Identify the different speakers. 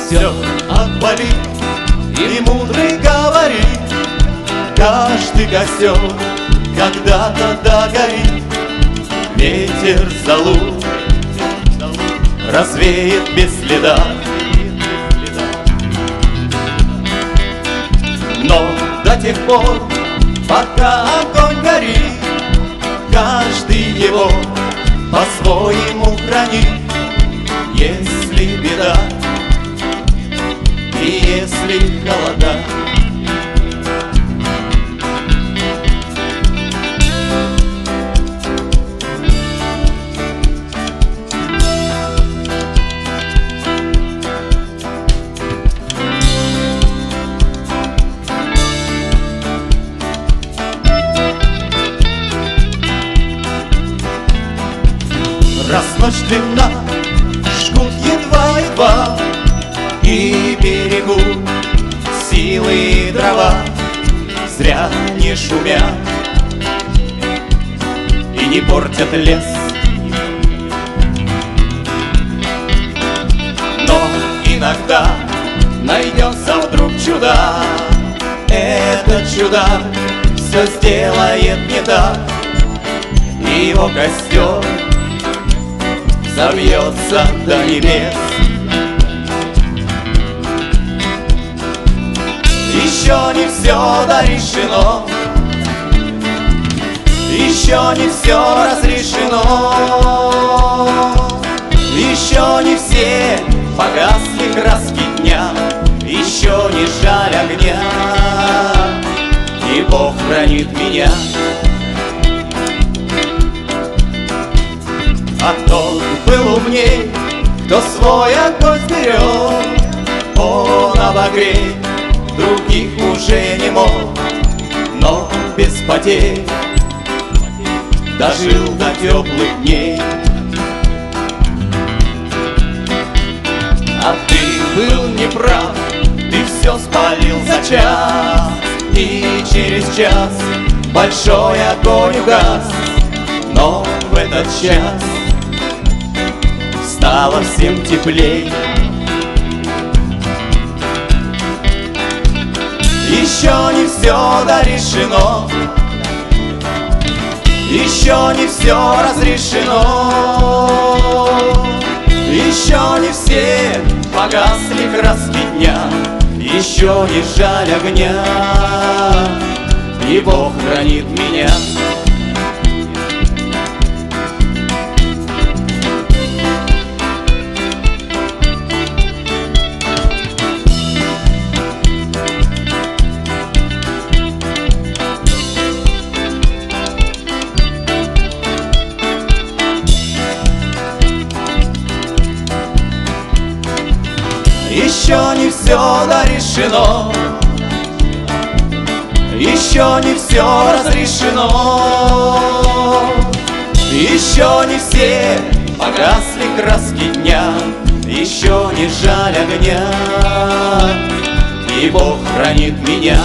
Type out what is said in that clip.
Speaker 1: все отвали, и мудрый говорит: каждый костер когда-то догорит. Ветер золу развеет без следа, но до тех пор, пока огонь горит, каждый его по-своему хранит. Если беда и если холода, раз ночь длинна, жгут едва-едва, и берегут силы и дрова, зря не шумят и не портят лес. Но иногда найдется вдруг чудак, этот чудак все сделает не так, и его костер забьется до небес. Еще не все дорешено, еще не все разрешено, еще не все погасли краски дня, еще не жаль огня, и Бог хранит меня. А кто был умней, кто свой огонь сберег, он обогреть других уже не мог, но без потерь дожил до теплых дней. А ты был неправ, ты все спалил за час, и через час большой огонь угас, но в этот час стало всем теплей. Еще не все дорешено, еще не все разрешено, еще не все погасли краски дня, еще не жаль огня, и Бог хранит меня. Еще не все дорешено, еще не все разрешено, еще не все погасли краски дня, еще не жаль огня, и Бог хранит меня.